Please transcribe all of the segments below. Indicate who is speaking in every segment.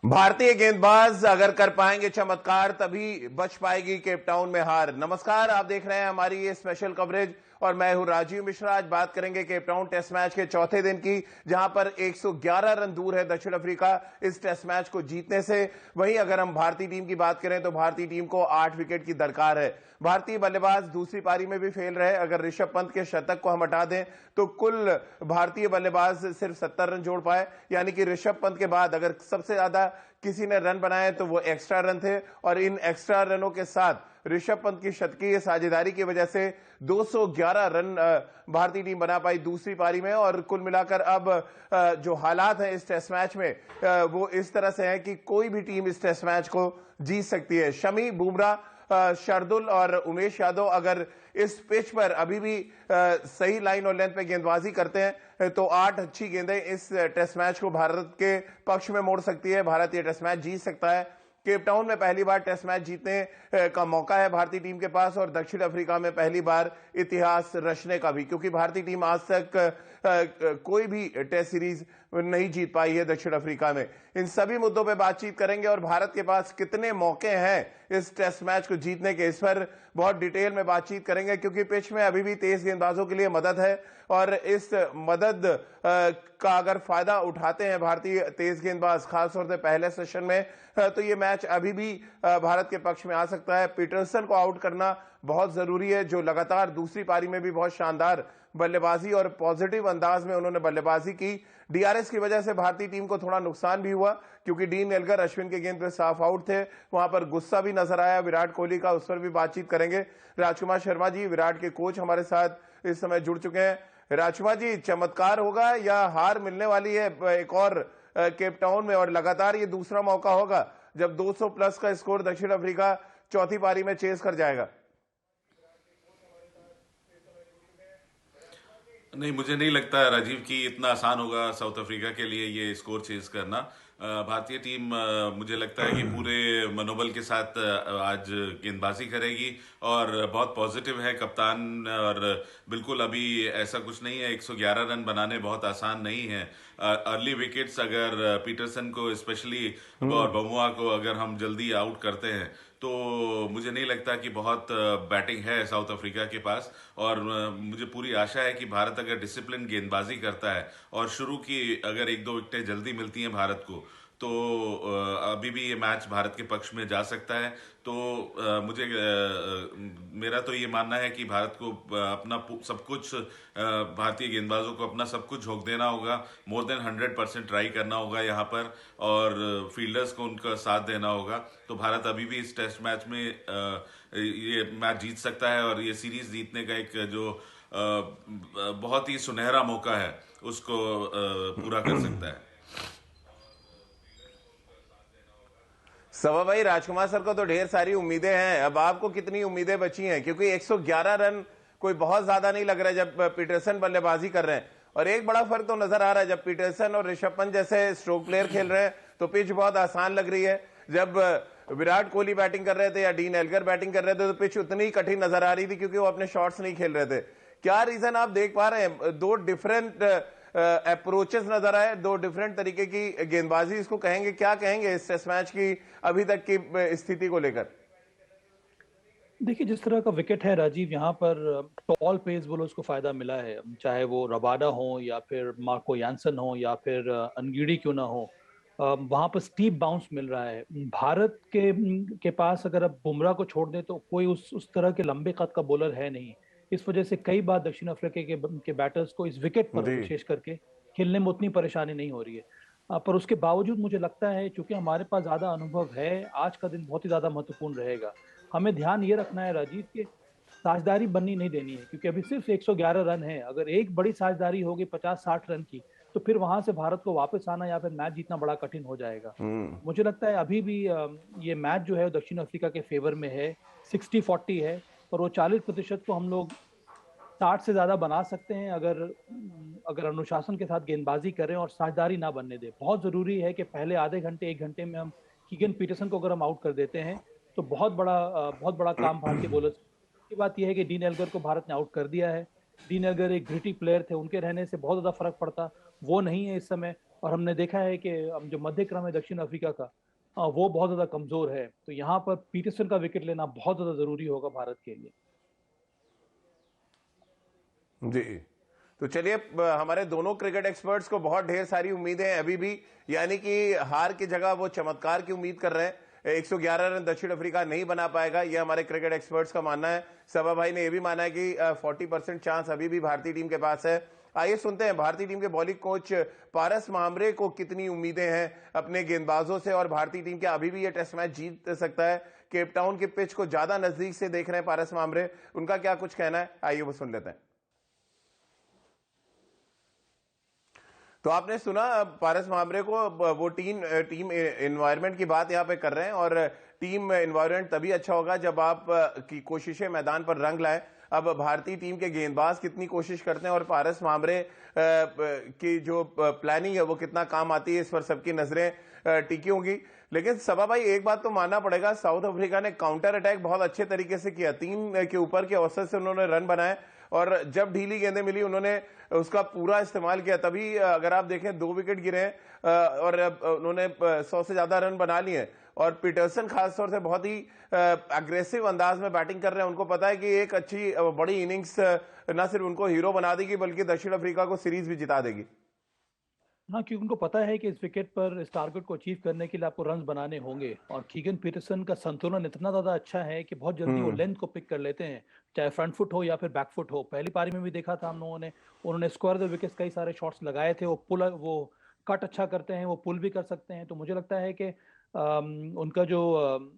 Speaker 1: भारतीय गेंदबाज अगर कर पाएंगे चमत्कार तभी बच पाएगी केपटाउन में हार। नमस्कार, आप देख रहे हैं हमारी ये स्पेशल कवरेज और मैं हूं राजीव मिश्रा। आज बात करेंगे केपटाउन टेस्ट मैच के चौथे दिन की, जहां पर 111 रन दूर है दक्षिण अफ्रीका इस टेस्ट मैच को जीतने से। वहीं अगर हम भारतीय टीम की बात करें तो भारतीय टीम को 8 विकेट की दरकार है। भारतीय बल्लेबाज दूसरी पारी में भी फेल रहे। अगर ऋषभ पंत के शतक को हम हटा दें तो कुल भारतीय बल्लेबाज सिर्फ 70 रन जोड़ पाए, यानी कि ऋषभ पंत के बाद अगर सबसे ज्यादा किसी ने रन बनाए तो वो एक्स्ट्रा रन थे। और इन एक्स्ट्रा रनों के साथ ऋषभ पंत की शतकीय साझेदारी की वजह से 211 रन भारतीय टीम बना पाई दूसरी पारी में। और कुल मिलाकर अब जो हालात हैं इस टेस्ट मैच में वो इस तरह से है कि कोई भी टीम इस टेस्ट मैच को जीत सकती है। शमी, बुमराह, शार्दुल और उमेश यादव अगर इस पिच पर अभी भी सही लाइन और लेंथ पे गेंदबाजी करते हैं तो 8 अच्छी गेंदें इस टेस्ट मैच को भारत के पक्ष में मोड़ सकती है। भारत ये टेस्ट मैच जीत सकता है। केपटाउन में पहली बार टेस्ट मैच जीतने का मौका है भारतीय टीम के पास, और दक्षिण अफ्रीका में पहली बार इतिहास रचने का भी, क्योंकि भारतीय टीम आज तक कोई भी टेस्ट सीरीज नहीं जीत पाई है दक्षिण अफ्रीका में। इन सभी मुद्दों पे बातचीत करेंगे और भारत के पास कितने मौके हैं इस टेस्ट मैच को जीतने के, इस पर बहुत डिटेल में बातचीत करेंगे। क्योंकि पिच में अभी भी तेज गेंदबाजों के लिए मदद है और इस मदद का अगर फायदा उठाते हैं भारतीय तेज गेंदबाज खासतौर से पहले सेशन में, तो ये मैच अभी भी भारत के पक्ष में आ सकता है। पीटरसन को आउट करना बहुत जरूरी है, जो लगातार दूसरी पारी में भी बहुत शानदार बल्लेबाजी और पॉजिटिव अंदाज में उन्होंने बल्लेबाजी की। डीआरएस की वजह से भारतीय टीम को थोड़ा नुकसान भी हुआ, क्योंकि डीन एल्गर अश्विन के गेंद पे साफ आउट थे। वहां पर गुस्सा भी नजर आया विराट कोहली का, उस पर भी बातचीत करेंगे। राजकुमार शर्मा जी, विराट के कोच, हमारे साथ इस समय जुड़ चुके हैं। राजकुमार जी, चमत्कार होगा या हार मिलने वाली है एक और केपटाउन में, और लगातार ये दूसरा मौका होगा जब 200 प्लस का स्कोर दक्षिण अफ्रीका चौथी पारी में चेस कर जाएगा?
Speaker 2: नहीं, मुझे नहीं लगता राजीव कि इतना आसान होगा साउथ अफ्रीका के लिए ये स्कोर चेज करना। भारतीय टीम मुझे लगता है कि पूरे मनोबल के साथ आज गेंदबाजी करेगी और बहुत पॉजिटिव है कप्तान। और बिल्कुल अभी ऐसा कुछ नहीं है, 111 रन बनाने बहुत आसान नहीं है। अर्ली विकेट्स अगर पीटरसन को स्पेशली और बमुआ को अगर हम जल्दी आउट करते हैं तो मुझे नहीं लगता कि बहुत बैटिंग है साउथ अफ्रीका के पास। और मुझे पूरी आशा है कि भारत अगर डिसिप्लिन गेंदबाजी करता है और शुरू की अगर 1-2 विकेटें जल्दी मिलती हैं भारत को, तो अभी भी ये मैच भारत के पक्ष में जा सकता है। तो मेरा तो ये मानना है कि भारत को अपना सब कुछ, भारतीय गेंदबाजों को अपना सब कुछ झोंक देना होगा। मोर देन 100% ट्राई करना होगा यहाँ पर, और फील्डर्स को उनका साथ देना होगा। तो भारत अभी भी इस टेस्ट मैच में ये मैच जीत सकता है और ये सीरीज जीतने का एक जो बहुत ही सुनहरा मौका है उसको पूरा कर सकता है।
Speaker 1: सवा भाई, राजकुमार सर को तो ढेर सारी उम्मीदें हैं, अब आपको कितनी उम्मीदें बची हैं? क्योंकि 111 रन कोई बहुत ज्यादा नहीं लग रहा है जब पीटरसन बल्लेबाजी कर रहे हैं। और एक बड़ा फर्क तो नजर आ रहा है, जब पीटरसन और ऋषभ पंत जैसे स्ट्रोक प्लेयर खेल रहे हैं तो पिच बहुत आसान लग रही है। जब विराट कोहली बैटिंग कर रहे थे या डीन एल्गर बैटिंग कर रहे थे तो पिच उतनी ही कठिन नजर आ रही थी, क्योंकि वो अपने शॉट्स नहीं खेल रहे थे। क्या रीजन आप देख पा रहे हैं? दो डिफरेंट अप्रोचेस नजर आए, दो डिफरेंट तरीके की गेंदबाजी इसको कहेंगे, क्या कहेंगे इस टेस्ट मैच की अभी तक की स्थिति को लेकर?
Speaker 3: देखिए, जिस तरह का विकेट है राजीव, यहाँ पर टॉल पेस बोलो उसको फायदा मिला है। चाहे वो रबाडा हो या फिर मार्को यानसन हो या फिर अनगीडी क्यों ना हो, वहां पर स्टीप बाउंस मिल रहा है। भारत के पास अगर अब बुमराह को छोड़ दे तो कोई उस तरह के लंबे कद का बॉलर है नहीं। इस वजह से कई बार दक्षिण अफ्रीका के बैटर्स को इस विकेट पर
Speaker 1: जी।
Speaker 3: विशेष करके खेलने में उतनी परेशानी नहीं हो रही है। पर उसके बावजूद मुझे लगता है, चूंकि हमारे पास ज्यादा अनुभव है, आज का दिन बहुत ही ज्यादा महत्वपूर्ण रहेगा। हमें ध्यान ये रखना है राजीव कि साझेदारी बननी नहीं देनी है, क्योंकि अभी सिर्फ 111 रन है। अगर एक बड़ी साझेदारी होगी 50-60 रन की, तो फिर वहां से भारत को वापस आना या फिर मैच जीतना बड़ा कठिन हो जाएगा। मुझे लगता है अभी भी ये मैच जो है दक्षिण अफ्रीका के फेवर में है। 60-40 है, और वो 40% को हम लोग 60 से ज्यादा बना सकते हैं अगर अगर अनुशासन के साथ गेंदबाजी करें और साझेदारी ना बनने दें। बहुत जरूरी है कि पहले आधे घंटे 1 घंटे में हम कीगन पीटरसन को अगर हम आउट कर देते हैं तो बहुत बड़ा काम भारतीय बॉलर्स की। बात यह है कि डीन एल्गर को भारत ने आउट कर दिया है। डीन एल्गर एक ग्रिटी प्लेयर थे, उनके रहने से बहुत ज्यादा फर्क पड़ता, वो नहीं है इस समय। और हमने देखा है कि जो मध्य क्रम है दक्षिण अफ्रीका का, वो बहुत ज्यादा कमजोर है। तो यहाँ पर पीटरसन का विकेट लेना बहुत ज्यादा जरूरी होगा भारत के लिए।
Speaker 1: जी, तो चलिए, हमारे दोनों क्रिकेट एक्सपर्ट्स को बहुत ढेर सारी उम्मीदें हैं अभी भी, यानी कि हार की जगह वो चमत्कार की उम्मीद कर रहे हैं। 111 रन दक्षिण अफ्रीका नहीं बना पाएगा, ये हमारे क्रिकेट एक्सपर्ट्स का मानना है। सबा भाई ने यह भी माना है कि 40% चांस अभी भी भारतीय टीम के पास है। आइए सुनते हैं भारतीय टीम के बॉलिंग कोच पारस मामरे को कितनी उम्मीदें हैं अपने गेंदबाजों से, और भारतीय टीम क्या अभी भी ये टेस्ट मैच जीत सकता है। केपटाउन के पिच को ज्यादा नजदीक से देख रहे हैं पारस मामरे, उनका क्या कुछ कहना है, आइए वो सुन लेते हैं। तो आपने सुना पारस मामरे को, वो टीम एनवायरनमेंट की बात यहां पे कर रहे हैं, और टीम एनवायरनमेंट तभी अच्छा होगा जब आप की कोशिशें मैदान पर रंग लाए। अब भारतीय टीम के गेंदबाज कितनी कोशिश करते हैं और पारस मामरे की जो प्लानिंग है वो कितना काम आती है, इस पर सबकी नजरें टिकी होंगी। लेकिन सबा भाई, एक बात तो मानना पड़ेगा, साउथ अफ्रीका ने काउंटर अटैक बहुत अच्छे तरीके से किया। 3 के ऊपर के औसत से उन्होंने रन बनाए, और जब ढीली गेंदें मिली उन्होंने उसका पूरा इस्तेमाल किया। तभी अगर आप देखें 2 विकेट गिरे और उन्होंने 100 से ज्यादा रन बना लिए। और पीटरसन खासतौर से बहुत ही अग्रेसिव अंदाज में बैटिंग कर रहे हैं। उनको पता है कि एक अच्छी बड़ी इनिंग्स न सिर्फ उनको हीरो बना देगी बल्कि दक्षिण अफ्रीका को सीरीज भी जिता देगी।
Speaker 3: हाँ, क्योंकि उनको पता है कि इस विकेट पर इस टारगेट को अचीव करने के लिए आपको रन बनाने होंगे। और कीगन पीटरसन का संतुलन इतना ज्यादा अच्छा है कि बहुत जल्दी वो लेंथ को पिक कर लेते हैं, चाहे फ्रंट फुट हो या फिर बैक फुट हो। पहली पारी में भी देखा था हम लोगों ने, उन्होंने स्क्वायर द विकेट्स कई सारे शॉट्स लगाए थे। वो कट अच्छा करते हैं, वो पुल भी कर सकते हैं। तो मुझे लगता है कि उनका जो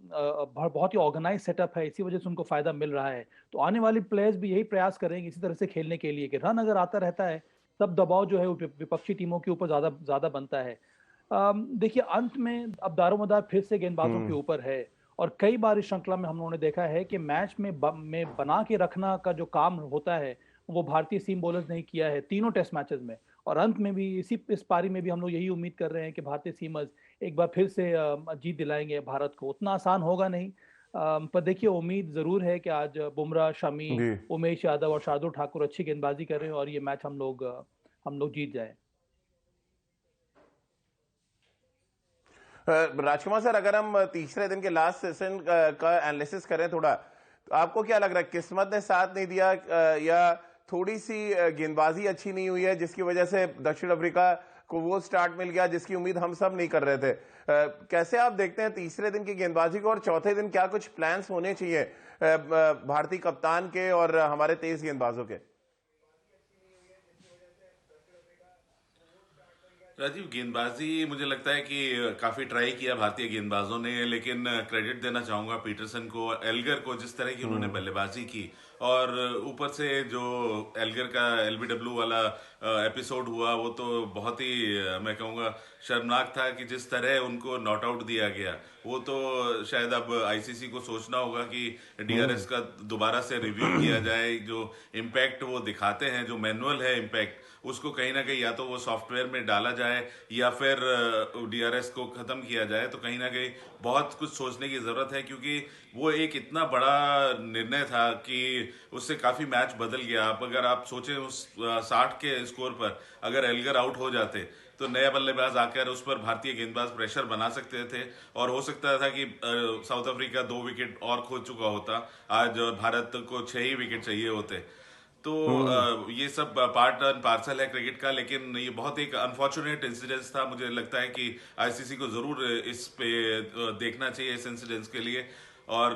Speaker 3: बहुत ही ऑर्गेनाइज सेटअप है, इसी वजह से उनको फायदा मिल रहा है। तो आने वाले प्लेयर्स भी यही प्रयास करेंगे इसी तरह से खेलने के लिए कि रन अगर आता रहता है तब दबाव जो है वो विपक्षी टीमों के ऊपर ज्यादा ज्यादा बनता है। देखिए, अंत में अब दारोमदार फिर से गेंदबाजों के ऊपर है। और कई बार इस श्रृंखला में हम लोगों ने देखा है कि मैच में बना के रखना का जो काम होता है वो भारतीय सीम बॉलर्स ने किया है तीनों टेस्ट मैचेस में। और अंत में भी इस पारी में भी हम लोग यही उम्मीद कर रहे हैं कि भारतीय सीमर्स एक बार फिर से जीत दिलाएंगे भारत को। उतना आसान होगा नहीं, पर देखिए उम्मीद जरूर है कि आज बुमराह, शमी,
Speaker 1: जी,
Speaker 3: उमेश यादव और शार्दुल ठाकुर अच्छी गेंदबाजी कर रहे हैं और ये मैच हम लोग जीत जाए।
Speaker 1: राजकुमार सर, अगर हम तीसरे दिन के लास्ट सेशन का एनालिसिस करें थोड़ा, तो आपको क्या लग रहा है, किस्मत ने साथ नहीं दिया या थोड़ी सी गेंदबाजी अच्छी नहीं हुई है जिसकी वजह से दक्षिण अफ्रीका को वो स्टार्ट मिल गया जिसकी उम्मीद हम सब नहीं कर रहे थे? कैसे आप देखते हैं तीसरे दिन की गेंदबाजी को, और चौथे दिन क्या कुछ प्लान्स होने चाहिए भारतीय कप्तान के और हमारे तेज गेंदबाजों के?
Speaker 2: राजीव, गेंदबाजी मुझे लगता है कि काफी ट्राई किया भारतीय गेंदबाजों ने, लेकिन क्रेडिट देना चाहूंगा पीटरसन को, एल्गर को, जिस तरह की उन्होंने बल्लेबाजी की। और ऊपर से जो एल्गर का एलबीडब्ल्यू वाला एपिसोड हुआ वो तो बहुत ही मैं कहूँगा शर्मनाक था कि जिस तरह उनको नॉट आउट दिया गया। वो तो शायद अब आईसीसी को सोचना होगा कि डीआरएस का दोबारा से रिव्यू किया जाए। जो इम्पैक्ट वो दिखाते हैं, जो मैनुअल है इम्पैक्ट, उसको कहीं ना कहीं या तो वो सॉफ्टवेयर में डाला जाए या फिर डीआरएस को खत्म किया जाए। तो कहीं ना कहीं बहुत कुछ सोचने की जरूरत है, क्योंकि वो एक इतना बड़ा निर्णय था कि उससे काफी मैच बदल गया। अब अगर आप सोचें उस 60 के स्कोर पर अगर एल्गर आउट हो जाते तो नया बल्लेबाज आकर उस पर भारतीय गेंदबाज प्रेशर बना सकते थे, और हो सकता था कि साउथ अफ्रीका 2 विकेट और खो चुका होता आज, और भारत को 6 ही विकेट चाहिए होते। तो ये सब पार्ट एंड पार्सल है क्रिकेट का, लेकिन ये बहुत एक अनफॉर्चुनेट इंसिडेंस था। मुझे लगता है कि आईसीसी को जरूर इस पे देखना चाहिए इस इंसिडेंस के लिए। और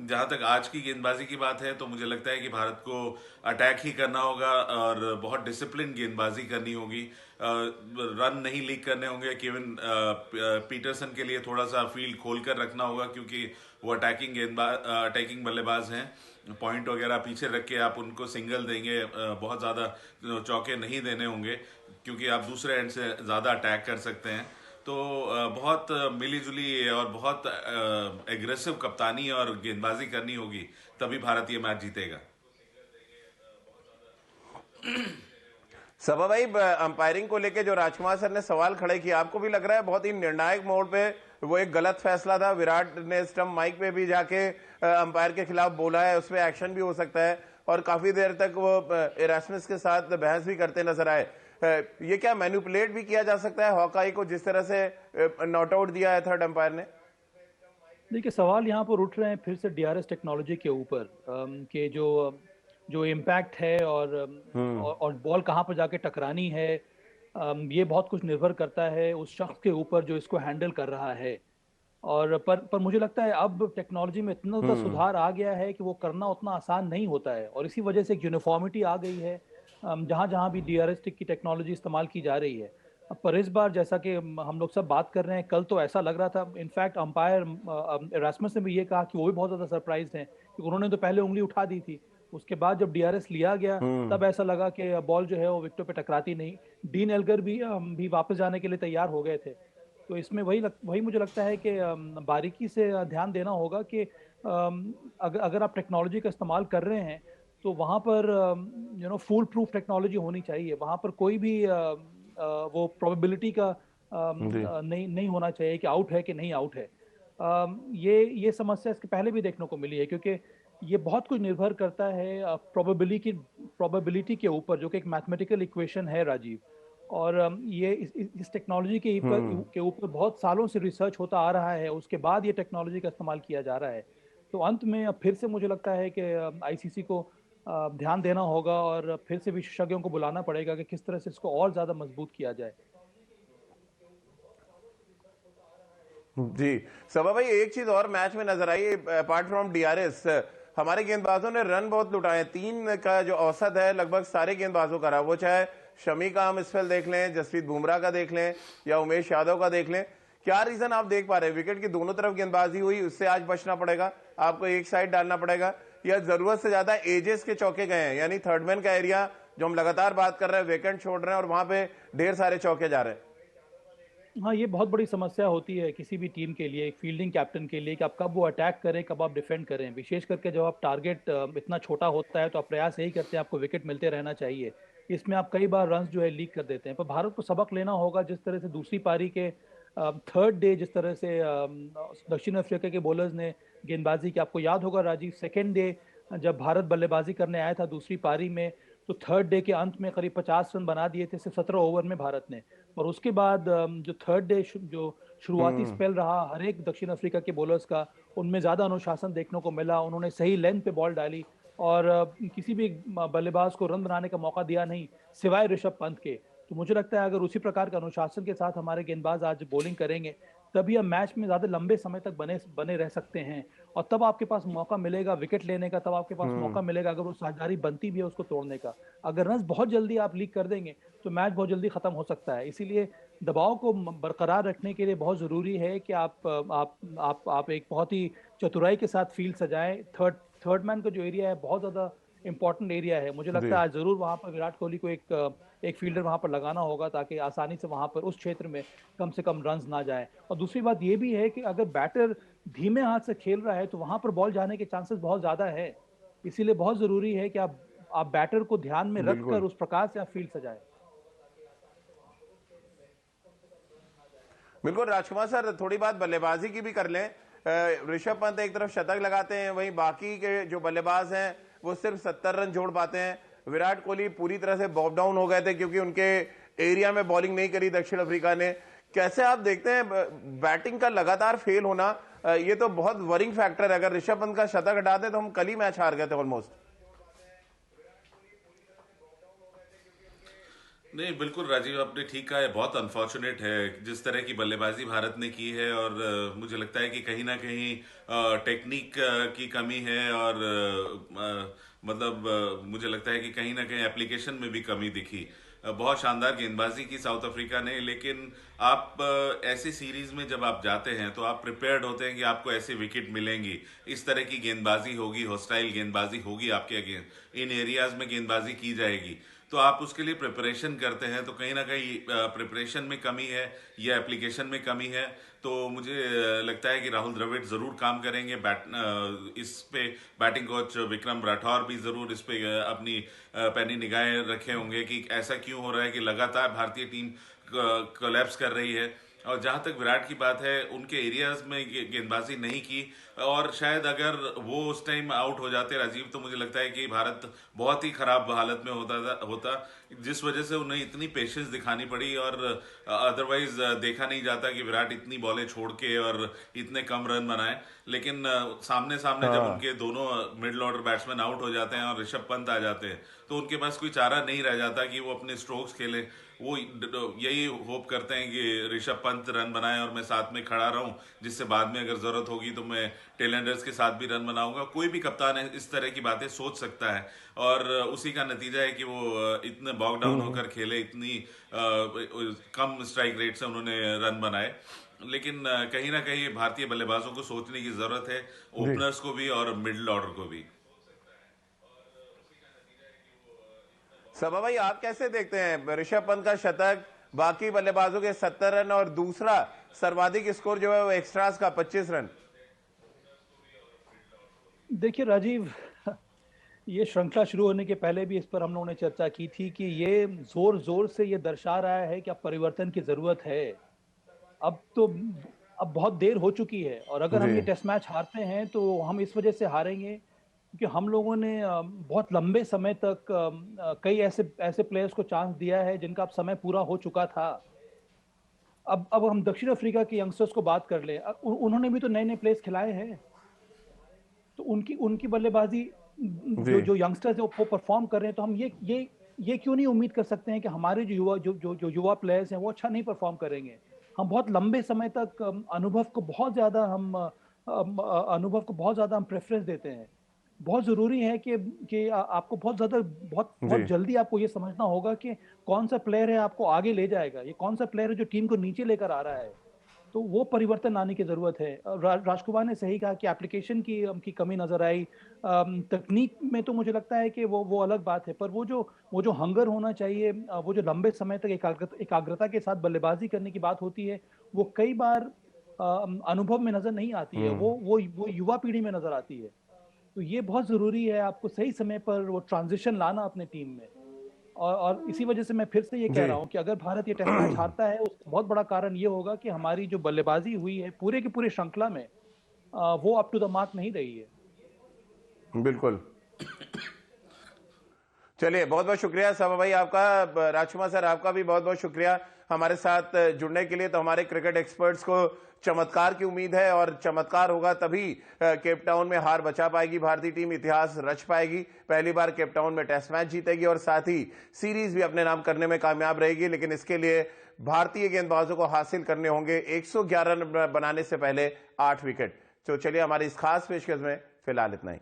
Speaker 2: जहां तक आज की गेंदबाजी की बात है तो मुझे लगता है कि भारत को अटैक ही करना होगा और बहुत डिसिप्लिन गेंदबाजी करनी होगी। रन नहीं लीक करने होंगे। केविन पीटरसन के लिए थोड़ा सा फील्ड खोलकर रखना होगा, क्योंकि वो अटैकिंग बल्लेबाज हैं। पॉइंट वगैरह पीछे रख के आप उनको सिंगल देंगे, बहुत ज़्यादा चौके नहीं देने होंगे, क्योंकि आप दूसरे एंड से ज़्यादा अटैक कर सकते हैं। तो बहुत मिली जुली और बहुत एग्रेसिव कप्तानी और गेंदबाजी करनी होगी, तभी भारत ये मैच जीतेगा।
Speaker 1: सबा भाई, अंपायरिंग को लेके जो राजकुमार सर ने सवाल खड़े किए, आपको भी लग रहा है बहुत ही निर्णायक मोड़ पे वो एक गलत फैसला था? विराट ने स्टंप माइक पे भी जाके अंपायर के खिलाफ बोला है, उस पर एक्शन भी हो सकता है, और काफी देर तक वो एरास्मस के साथ बहस भी करते नजर आए। ये क्या मैनिपुलेट भी किया जा सकता है हॉकाई को, जिस तरह से नॉट आउट दिया है थर्ड अंपायर ने?
Speaker 3: देखिए, सवाल यहाँ पर उठ रहे हैं फिर से डीआरएस टेक्नोलॉजी के ऊपर, कि जो जो इम्पैक्ट है और बॉल कहाँ पर जाके टकरानी है, ये बहुत कुछ निर्भर करता है उस शख्स के ऊपर जो इसको हैंडल कर रहा है। और पर मुझे लगता है अब टेक्नोलॉजी में इतना ज़्यादा सुधार आ गया है कि वो करना उतना आसान नहीं होता है, और इसी वजह से एक यूनिफॉर्मिटी आ गई है जहाँ जहाँ भी डीआरएस की टेक्नोलॉजी इस्तेमाल की जा रही है। पर इस बार जैसा कि हम लोग सब बात कर रहे हैं, कल तो ऐसा लग रहा था, इनफैक्ट अंपायर एरास्मस ने भी ये कहा कि वो भी बहुत ज़्यादा सरप्राइज हैं, क्योंकि उन्होंने तो पहले उंगली उठा दी थी। उसके बाद जब डीआरएस लिया गया तब ऐसा लगा कि बॉल जो है वो विकेटों पे टकराती नहीं। डीन एल्गर भी वापस जाने के लिए तैयार हो गए थे। तो इसमें वही मुझे लगता है कि बारीकी से ध्यान देना होगा कि अगर आप टेक्नोलॉजी का इस्तेमाल कर रहे हैं तो वहाँ पर फूल प्रूफ टेक्नोलॉजी होनी चाहिए। वहाँ पर कोई भी वो प्रोबेबिलिटी का नहीं होना चाहिए कि आउट है कि नहीं आउट है। ये समस्या इसके पहले भी देखने को मिली है, क्योंकि ये बहुत कुछ निर्भर करता है प्रोबेबिलिटी के ऊपर, जो कि एक मैथमेटिकल इक्वेशन है राजीव। और ये इस टेक्नोलॉजी के ऊपर बहुत सालों से रिसर्च होता आ रहा है, उसके बाद ये टेक्नोलॉजी का इस्तेमाल किया जा रहा है। तो अंत में अब फिर से मुझे लगता है कि आईसीसी को ध्यान देना होगा और फिर से विशेषज्ञों को बुलाना पड़ेगा कि किस तरह से इसको और ज़्यादा मजबूत किया जाए।
Speaker 1: जी सबा भाई, एक चीज और मैच में नजर आई, अपार्ट फ्रॉम डीआरएस हमारे गेंदबाजों ने रन बहुत लुटाए। 3 का जो औसत है लगभग सारे गेंदबाजों का रहा, वो चाहे शमी का हम स्पेल देख लें, जसप्रीत बुमराह का देख लें या उमेश यादव का देख लें। क्या रीजन आप देख पा रहे हैं? विकेट की दोनों तरफ गेंदबाजी हुई, उससे आज बचना पड़ेगा, आपको एक साइड डालना पड़ेगा, या जरूरत से ज्यादा एजेस के चौके गए हैं, यानी थर्डमैन का एरिया जो हम लगातार बात कर रहे हैं, वेकेंट छोड़ रहे हैं और वहां पे ढेर सारे चौके जा रहे हैं?
Speaker 3: हाँ, ये बहुत बड़ी समस्या होती है किसी भी टीम के लिए, एक फील्डिंग कैप्टन के लिए, कि आप कब वो अटैक करें, कब आप डिफेंड करें। विशेष करके जब आप टारगेट इतना छोटा होता है तो आप प्रयास यही करते हैं आपको विकेट मिलते रहना चाहिए। इसमें आप कई बार रन्स जो है लीक कर देते हैं। पर भारत को सबक लेना होगा, जिस तरह से दूसरी पारी के थर्ड डे जिस तरह से दक्षिण अफ्रीका के बॉलर्स ने गेंदबाजी की, आपको याद होगा राजीव, सेकेंड डे जब भारत बल्लेबाजी करने आया था दूसरी पारी में, तो थर्ड डे के अंत में करीब 50 रन बना दिए थे सिर्फ 17 ओवर में भारत ने। और उसके बाद जो थर्ड डे जो शुरुआती स्पेल रहा हर एक दक्षिण अफ्रीका के बॉलर्स का, उनमें ज़्यादा अनुशासन देखने को मिला। उन्होंने सही लेंथ पे बॉल डाली और किसी भी बल्लेबाज को रन बनाने का मौका दिया नहीं, सिवाय ऋषभ पंत के। तो मुझे लगता है अगर उसी प्रकार के अनुशासन के साथ हमारे गेंदबाज आज बॉलिंग करेंगे, तभी हम मैच में ज़्यादा लंबे समय तक बने रह सकते हैं। और तब आपके पास मौका मिलेगा विकेट लेने का, तब आपके पास मौका मिलेगा अगर वो साझेदारी बनती भी है उसको तोड़ने का। अगर रन बहुत जल्दी आप लीक कर देंगे तो मैच बहुत जल्दी खत्म हो सकता है। इसीलिए दबाव को बरकरार रखने के लिए बहुत ज़रूरी है कि आप एक बहुत ही चतुराई के साथ फील्ड सजाएं। थर्ड मैन का जो एरिया है बहुत ज़्यादा इंपॉर्टेंट एरिया है। मुझे लगता है आज ज़रूर वहाँ पर विराट कोहली को एक फील्डर वहाँ पर लगाना होगा, ताकि आसानी से वहाँ पर उस क्षेत्र में कम से कम रन्स ना जाए। और दूसरी बात ये भी है कि अगर बैटर धीमे हाथ से खेल रहा है तो वहाँ पर बॉल जाने के चांसेस बहुत ज़्यादा है। इसीलिए बहुत ज़रूरी है कि आप बैटर को ध्यान में रखकर उस प्रकार से आप फील्ड सजाएं।
Speaker 1: बिल्कुल राजकुमार सर, थोड़ी बात बल्लेबाजी की भी कर लें। ऋषभ पंत एक तरफ शतक लगाते हैं, वहीं बाकी के जो बल्लेबाज हैं वो सिर्फ 70 रन जोड़ पाते हैं। विराट कोहली पूरी तरह से बॉब डाउन हो गए थे क्योंकि उनके एरिया में बॉलिंग नहीं करी दक्षिण अफ्रीका ने। कैसे आप देखते हैं बैटिंग का लगातार फेल होना? ये तो बहुत वरिंग फैक्टर है। अगर ऋषभ पंत का शतक हटाते तो हम कल ही मैच हार गए थे ऑलमोस्ट।
Speaker 2: नहीं, बिल्कुल राजीव, आपने ठीक कहा है। बहुत अनफॉर्चुनेट है जिस तरह की बल्लेबाजी भारत ने की है, और मुझे लगता है कि कहीं ना कहीं टेक्निक की कमी है, और मतलब मुझे लगता है कि कहीं ना कहीं एप्लीकेशन में भी कमी दिखी। बहुत शानदार गेंदबाजी की साउथ अफ्रीका ने, लेकिन आप ऐसी सीरीज में जब आप जाते हैं तो आप प्रिपेयर्ड होते हैं कि आपको ऐसे विकेट मिलेंगी, इस तरह की गेंदबाजी होगी, हॉस्टाइल गेंदबाजी होगी, आपके अगेंस्ट इन एरियाज में गेंदबाजी की जाएगी, तो आप उसके लिए प्रिपरेशन करते हैं। तो कहीं ना कहीं प्रिपरेशन में कमी है या एप्लीकेशन में कमी है। तो मुझे लगता है कि राहुल द्रविड़ जरूर काम करेंगे। इस पे बैटिंग कोच विक्रम राठौर भी जरूर इस पे अपनी पैनी निगाहें रखे होंगे कि ऐसा क्यों हो रहा है कि लगातार भारतीय टीम कोलैप्स कर रही है। और जहां तक विराट की बात है, उनके एरियाज में गेंदबाजी नहीं की, और शायद अगर वो उस टाइम आउट हो जाते राजीव, तो मुझे लगता है कि भारत बहुत ही खराब हालत में होता, जिस वजह से उन्हें इतनी पेशेंस दिखानी पड़ी। और अदरवाइज देखा नहीं जाता कि विराट इतनी बॉलें छोड़ के और इतने कम रन बनाए। लेकिन सामने सामने जब उनके दोनों मिडिल ऑर्डर बैट्समैन आउट हो जाते हैं और ऋषभ पंत आ जाते हैं, तो उनके पास कोई चारा नहीं रह जाता कि वो अपने स्ट्रोक्स खेले। वो यही होप करते हैं कि ऋषभ पंत रन बनाए और मैं साथ में खड़ा रहूं, जिससे बाद में अगर जरूरत होगी तो मैं टेलेंडर्स के साथ भी रन बनाऊंगा। कोई भी कप्तान इस तरह की बातें सोच सकता है, और उसी का नतीजा है कि वो इतने बॉग डाउन होकर खेले, इतनी कम स्ट्राइक रेट से उन्होंने रन बनाए। लेकिन कहीं ना कहीं भारतीय बल्लेबाजों को सोचने की जरूरत है, ओपनर्स को भी और मिडिल ऑर्डर को भी।
Speaker 1: सबा भाई, आप कैसे देखते हैं ऋषभ पंत का शतक, बाकी बल्लेबाजों के 70 रन और दूसरा सर्वाधिक स्कोर जो है वो एक्स्ट्रास का 25 रन?
Speaker 3: देखिए राजीव, ये श्रृंखला शुरू होने के पहले भी इस पर हम लोगों ने चर्चा की थी कि ये जोर जोर से ये दर्शा रहा है कि अब परिवर्तन की जरूरत है। अब बहुत देर हो चुकी है, और अगर हम ये टेस्ट मैच हारते हैं तो हम इस वजह से हारेंगे क्योंकि हम लोगों ने बहुत लंबे समय तक कई ऐसे प्लेयर्स को चांस दिया है जिनका अब समय पूरा हो चुका था। अब हम दक्षिण अफ्रीका के यंगस्टर्स को बात कर लें, उन्होंने भी तो नए नए प्लेयर्स खिलाए हैं, तो उनकी बल्लेबाजी जो यंगस्टर्स है वो परफॉर्म कर रहे हैं, तो हम ये क्यों नहीं उम्मीद कर सकते हैं कि हमारे जो युवा प्लेयर्स हैं वो अच्छा नहीं परफॉर्म करेंगे। हम बहुत लंबे समय तक अनुभव को बहुत ज्यादा हम प्रेफरेंस देते हैं। बहुत जरूरी है कि आपको बहुत जल्दी आपको ये समझना होगा कि कौन सा प्लेयर है आपको आगे ले जाएगा, ये कौन सा प्लेयर है जो टीम को नीचे लेकर आ रहा है। तो वो परिवर्तन लाने की जरूरत है। राजकुमार ने सही कहा कि एप्लीकेशन की कमी नजर आई। तकनीक में तो मुझे लगता है कि वो अलग बात है, पर वो जो हंगर होना चाहिए, वो जो लंबे समय तक एकाग्रता के साथ बल्लेबाजी करने की बात होती है, वो कई बार अनुभव में नजर नहीं आती है, वो युवा पीढ़ी में नजर आती है। तो ये बहुत जरूरी है आपको सही समय पर वो ट्रांजिशन लाना अपने टीम में। और इसी वजह से मैं फिर से ये कह रहा हूं कि अगर भारत ये टेस्ट मैच हारता है, उसका बहुत बड़ा कारण ये होगा कि हमारी जो बल्लेबाजी हुई है पूरे की पूरे श्रृंखला में, वो अप टू द मार्क नहीं रही है।
Speaker 1: बिल्कुल। चलिए, बहुत बहुत शुक्रिया सबा भाई आपका। राजकुमार सर, आपका भी बहुत बहुत शुक्रिया हमारे साथ जुड़ने के लिए। तो हमारे क्रिकेट एक्सपर्ट्स को चमत्कार की उम्मीद है, और चमत्कार होगा तभी केप टाउन में हार बचा पाएगी भारतीय टीम, इतिहास रच पाएगी, पहली बार केप टाउन में टेस्ट मैच जीतेगी और साथ ही सीरीज भी अपने नाम करने में कामयाब रहेगी। लेकिन इसके लिए भारतीय गेंदबाजों को हासिल करने होंगे 111 रन बनाने से पहले 8 विकेट। तो चलिए, हमारी इस खास पेशकश में फिलहाल इतना ही।